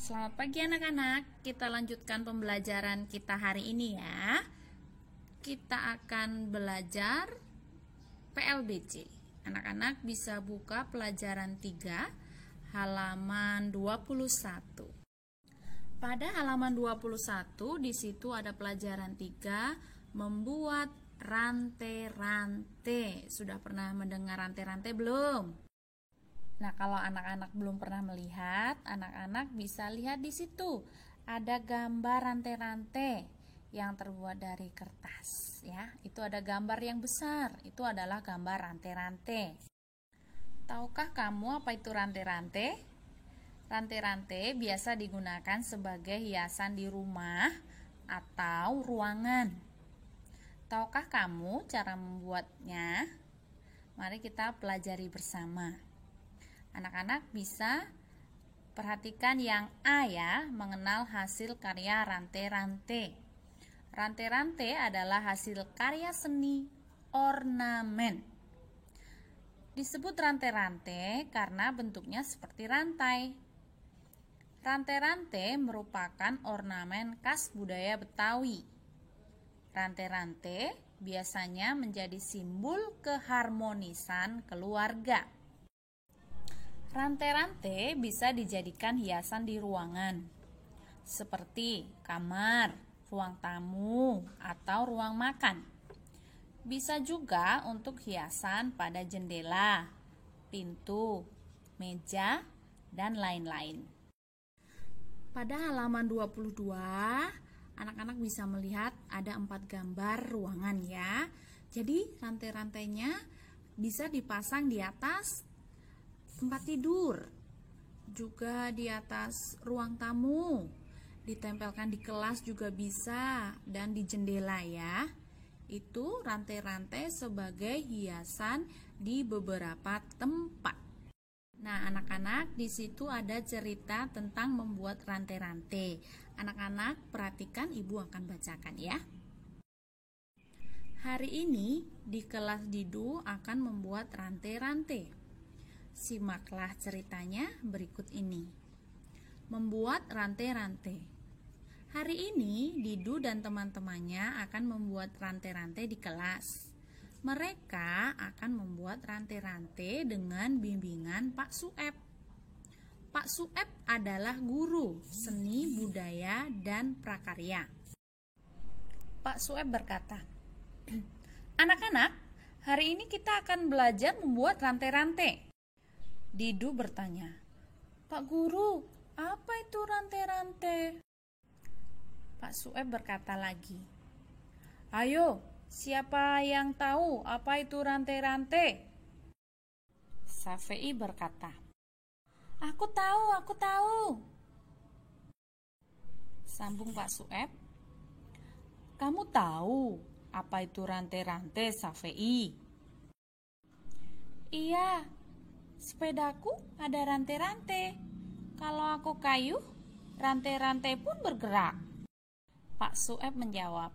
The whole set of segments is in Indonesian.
Selamat pagi anak-anak, kita lanjutkan pembelajaran kita hari ini ya. Kita akan belajar PLBC. Anak-anak bisa buka pelajaran 3 halaman 21. Pada halaman 21 di situ ada pelajaran 3 membuat rantai-rantai. Sudah pernah mendengar rantai-rantai belum? Nah, kalau anak-anak belum pernah melihat, anak-anak bisa lihat di situ. Ada gambar rantai-rantai yang terbuat dari kertas, ya. Itu ada gambar yang besar. Itu adalah gambar rantai-rantai. Tahukah kamu apa itu rantai-rantai? Rantai-rantai biasa digunakan sebagai hiasan di rumah atau ruangan. Tahukah kamu cara membuatnya? Mari kita pelajari bersama. Anak-anak bisa perhatikan yang A ya, mengenal hasil karya rantai-rantai. Rantai-rantai adalah hasil karya seni ornamen. Disebut rantai-rantai karena bentuknya seperti rantai. Rantai-rantai merupakan ornamen khas budaya Betawi. Rantai-rantai biasanya menjadi simbol keharmonisan keluarga. Rantai-rantai bisa dijadikan hiasan di ruangan, seperti kamar, ruang tamu, atau ruang makan. Bisa juga untuk hiasan pada jendela, pintu, meja, dan lain-lain. Pada halaman 22, anak-anak bisa melihat ada 4 gambar ruangan ya. Jadi rantai-rantainya bisa dipasang di atas tempat tidur, juga di atas ruang tamu, ditempelkan di kelas juga bisa, dan di jendela ya. Itu rantai-rantai sebagai hiasan di beberapa tempat. Nah, anak-anak, di situ ada cerita tentang membuat rantai-rantai. Anak-anak, perhatikan, ibu akan bacakan ya. Hari ini di kelas Didu akan membuat rantai-rantai. Simaklah ceritanya berikut ini. Membuat rantai-rantai. Hari ini Didu dan teman-temannya akan membuat rantai-rantai di kelas. Mereka akan membuat rantai-rantai dengan bimbingan Pak Sueb. Pak Sueb adalah guru seni budaya dan prakarya. Pak Sueb berkata, "Anak-anak, hari ini kita akan belajar membuat rantai-rantai." Didu bertanya, "Pak Guru, apa itu rantai-rantai?" Pak Sueb berkata lagi, "Ayo, siapa yang tahu apa itu rantai-rantai?" Safei berkata, "Aku tahu. Sambung Pak Sueb, "Kamu tahu apa itu rantai-rantai, Safei?" "Iya, sepedaku ada rantai-rantai. Kalau aku kayuh, rantai-rantai pun bergerak." Pak Sueb menjawab,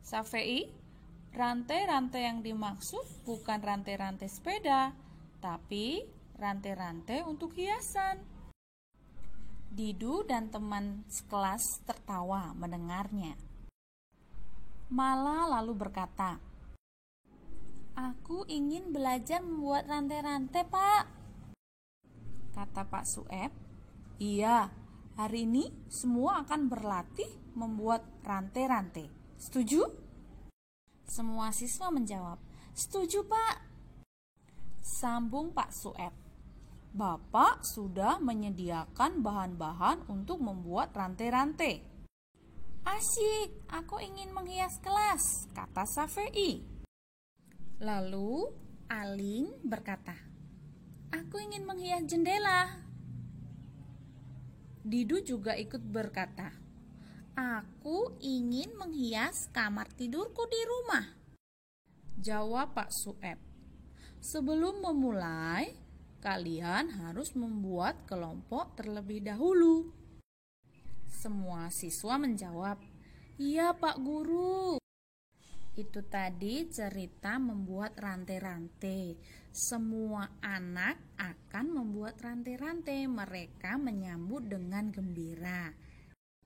"Safei, rantai-rantai yang dimaksud bukan rantai-rantai sepeda, tapi rantai-rantai untuk hiasan." Didu dan teman sekelas tertawa mendengarnya. Mala lalu berkata, "Aku ingin belajar membuat rantai-rantai, Pak." Kata Pak Sueb, "Iya, hari ini semua akan berlatih membuat rantai-rantai. Setuju?" Semua siswa menjawab, "Setuju, Pak." Sambung Pak Sueb, "Bapak sudah menyediakan bahan-bahan untuk membuat rantai-rantai." "Asyik, aku ingin menghias kelas," kata Safei. Lalu Aling berkata, "Aku ingin menghias jendela." Didu juga ikut berkata, "Aku ingin menghias kamar tidurku di rumah." Jawab Pak Sueb, "Sebelum memulai, kalian harus membuat kelompok terlebih dahulu." Semua siswa menjawab, "Iya, Pak Guru." Itu tadi cerita membuat rantai-rantai. Semua anak akan membuat rantai-rantai. Mereka menyambut dengan gembira.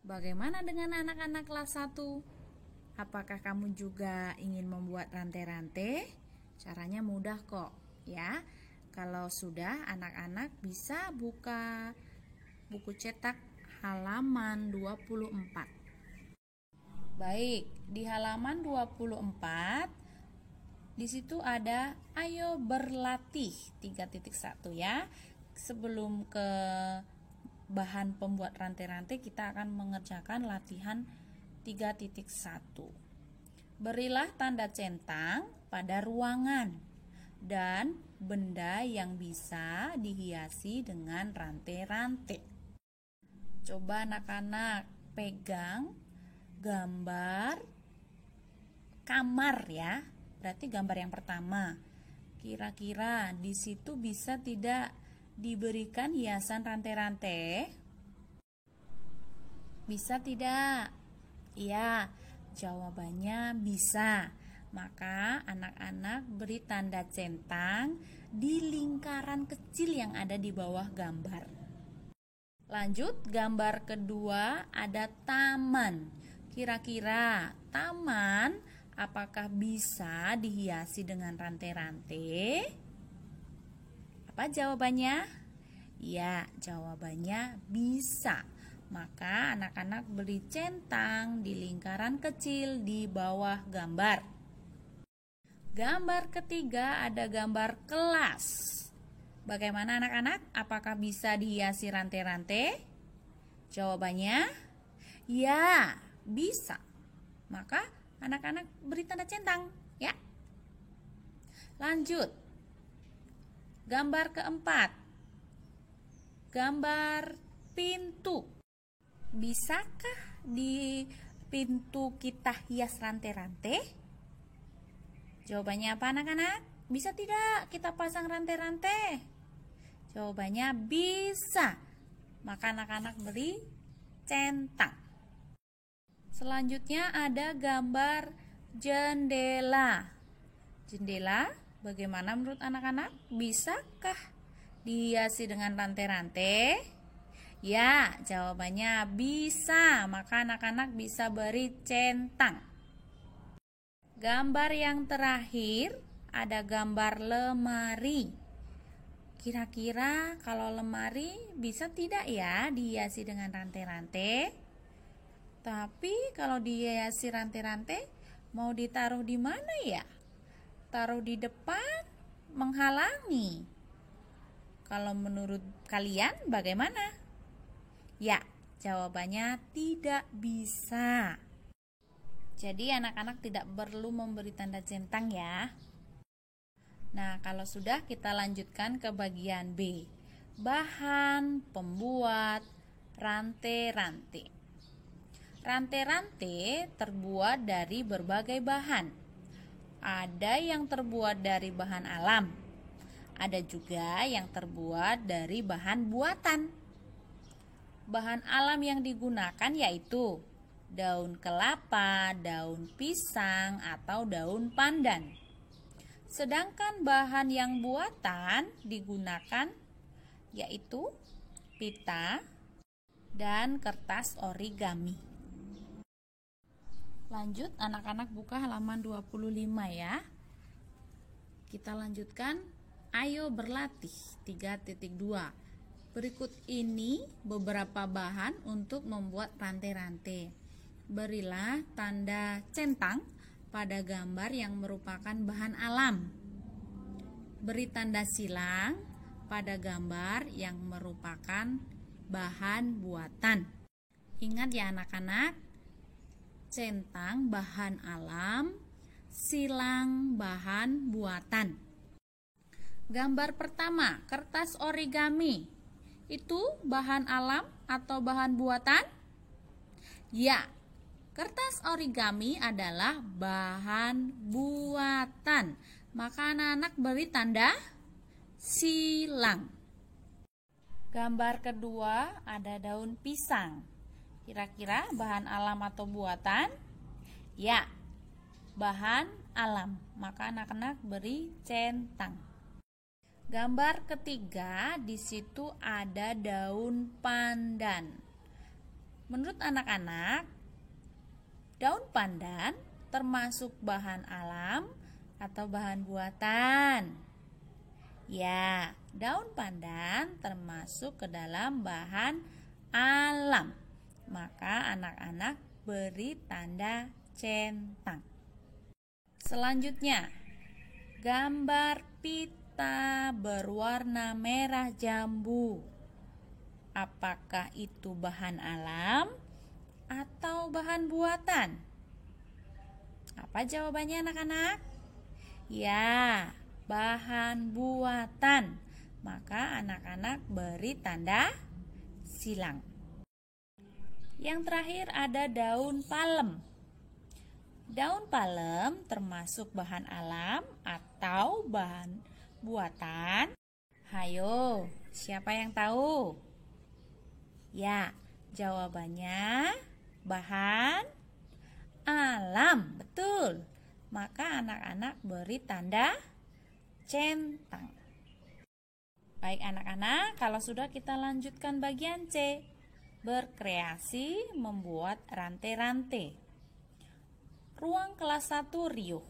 Bagaimana dengan anak-anak kelas 1? Apakah kamu juga ingin membuat rantai-rantai? Caranya mudah kok, ya. Kalau sudah, anak-anak bisa buka buku cetak halaman 24. Baik, di halaman 24 di situ ada ayo berlatih 3.1 ya. Sebelum ke bahan pembuat rantai-rantai, kita akan mengerjakan latihan 3.1. Berilah tanda centang pada ruangan dan benda yang bisa dihiasi dengan rantai-rantai. Coba anak-anak pegang gambar kamar ya. Berarti gambar yang pertama. Kira-kira di situ bisa tidak diberikan hiasan rantai-rantai? Bisa tidak? Iya, jawabannya bisa. Maka anak-anak beri tanda centang di lingkaran kecil yang ada di bawah gambar. Lanjut, gambar kedua ada taman. Kira-kira taman apakah bisa dihiasi dengan rantai-rantai? Apa jawabannya? Ya, jawabannya bisa. Maka anak-anak beri centang di lingkaran kecil di bawah gambar. Gambar ketiga ada gambar kelas. Bagaimana anak-anak? Apakah bisa dihiasi rantai-rantai? Jawabannya ya, bisa. Maka anak-anak beri tanda centang ya. Lanjut. Gambar keempat. Gambar pintu. Bisakah di pintu kita hias rantai-rantai? Jawabannya apa anak-anak? Bisa tidak kita pasang rantai-rantai? Jawabannya bisa. Maka anak-anak beri centang. Selanjutnya ada gambar jendela. Jendela, bagaimana menurut anak-anak? Bisakah dihiasi dengan rantai-rantai? Ya, jawabannya bisa. Maka anak-anak bisa beri centang. Gambar yang terakhir ada gambar lemari. Kira-kira kalau lemari bisa tidak ya dihiasi dengan rantai-rantai? Tapi kalau dihiasi rantai-rantai, mau ditaruh di mana ya? Taruh di depan, menghalangi. Kalau menurut kalian bagaimana? Ya, jawabannya tidak bisa. Jadi anak-anak tidak perlu memberi tanda centang ya. Nah, kalau sudah kita lanjutkan ke bagian B. Bahan pembuat rantai-rantai. Rantai-rantai terbuat dari berbagai bahan. Ada yang terbuat dari bahan alam. Ada juga yang terbuat dari bahan buatan. Bahan alam yang digunakan yaitu daun kelapa, daun pisang, atau daun pandan. Sedangkan bahan yang buatan digunakan yaitu pita dan kertas origami. Lanjut, anak-anak buka halaman 25 ya. Kita lanjutkan, ayo berlatih 3.2. Berikut ini beberapa bahan untuk membuat rantai-rantai. Berilah tanda centang pada gambar yang merupakan bahan alam. Beri tanda silang pada gambar yang merupakan bahan buatan. Ingat ya anak-anak, centang bahan alam, silang bahan buatan. Gambar pertama, kertas origami. Itu bahan alam atau bahan buatan? Ya, kertas origami adalah bahan buatan. Maka anak-anak beri tanda silang. Gambar kedua ada daun pisang. Kira-kira bahan alam atau buatan? Ya, bahan alam, maka anak-anak beri centang. Gambar ketiga, di situ ada daun pandan. Menurut anak-anak, daun pandan termasuk bahan alam atau bahan buatan? Ya, daun pandan termasuk ke dalam bahan alam. Maka anak-anak beri tanda centang. Selanjutnya, gambar pita berwarna merah jambu. Apakah itu bahan alam atau bahan buatan? Apa jawabannya anak-anak? Ya, bahan buatan. Maka anak-anak beri tanda silang. Yang terakhir ada daun palem. Daun palem termasuk bahan alam atau bahan buatan? Hayo, siapa yang tahu? Ya, jawabannya bahan alam, betul. Maka anak-anak beri tanda centang. Baik anak-anak, kalau sudah kita lanjutkan bagian C. Berkreasi membuat rantai-rantai. Ruang kelas 1 riuh.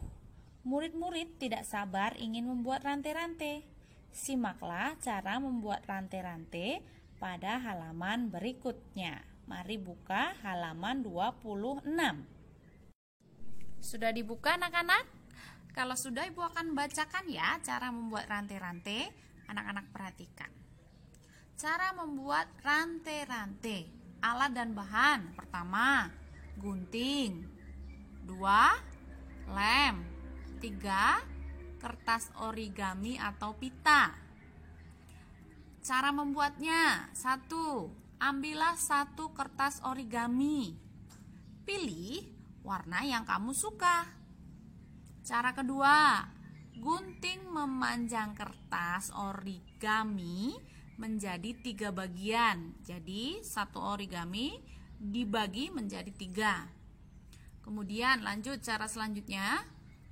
Murid-murid tidak sabar ingin membuat rantai-rantai. Simaklah cara membuat rantai-rantai pada halaman berikutnya. Mari buka halaman 26. Sudah dibuka anak-anak? Kalau sudah, Ibu akan bacakan ya cara membuat rantai-rantai. Anak-anak perhatikan. Cara membuat rantai-rantai. Alat dan bahan. Pertama, gunting. 2, lem. 3, kertas origami atau pita. Cara membuatnya. 1, ambillah 1 kertas origami. Pilih warna yang kamu suka. Cara kedua, gunting memanjang kertas origami menjadi 3 bagian. Jadi 1 origami dibagi menjadi 3. Kemudian lanjut cara selanjutnya,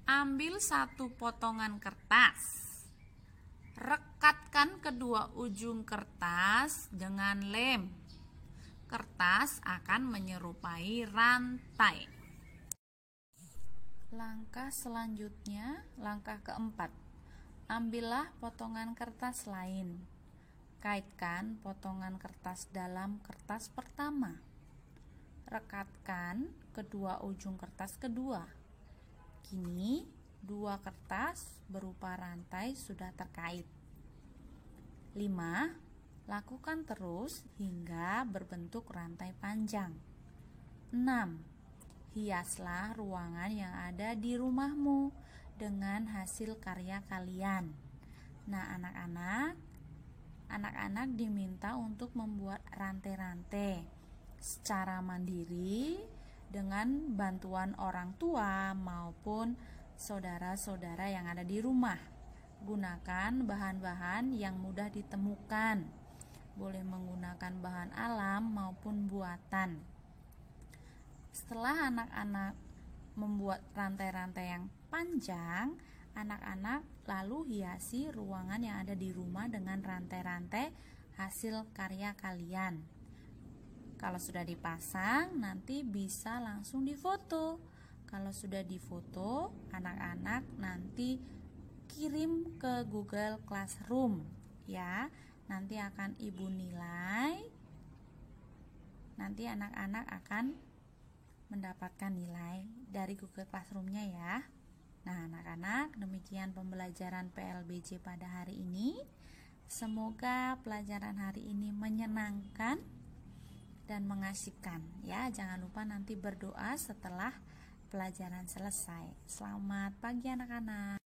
ambil 1 potongan kertas. Rekatkan kedua ujung kertas dengan lem. Kertas akan menyerupai rantai. Langkah selanjutnya, langkah keempat. Ambillah potongan kertas lain. Kaitkan potongan kertas dalam kertas pertama. Rekatkan kedua ujung kertas kedua. Kini 2 kertas berupa rantai sudah terkait. 5. Lakukan terus hingga berbentuk rantai panjang. 6. Hiaslah ruangan yang ada di rumahmu dengan hasil karya kalian. Nah, anak-anak diminta untuk membuat rantai-rantai secara mandiri dengan bantuan orang tua maupun saudara-saudara yang ada di rumah. Gunakan bahan-bahan yang mudah ditemukan. Boleh menggunakan bahan alam maupun buatan. Setelah anak-anak membuat rantai-rantai yang panjang, anak-anak lalu hiasi ruangan yang ada di rumah dengan rantai-rantai hasil karya kalian. Kalau sudah dipasang, nanti bisa langsung difoto. Kalau sudah difoto, anak-anak nanti kirim ke Google Classroom ya. Nanti akan Ibu nilai. Nanti anak-anak akan mendapatkan nilai dari Google Classroom-nya ya. Nah, anak-anak, demikian pembelajaran PLBJ pada hari ini. Semoga pelajaran hari ini menyenangkan dan mengasihkan ya. Jangan lupa nanti berdoa setelah pelajaran selesai. Selamat pagi anak-anak.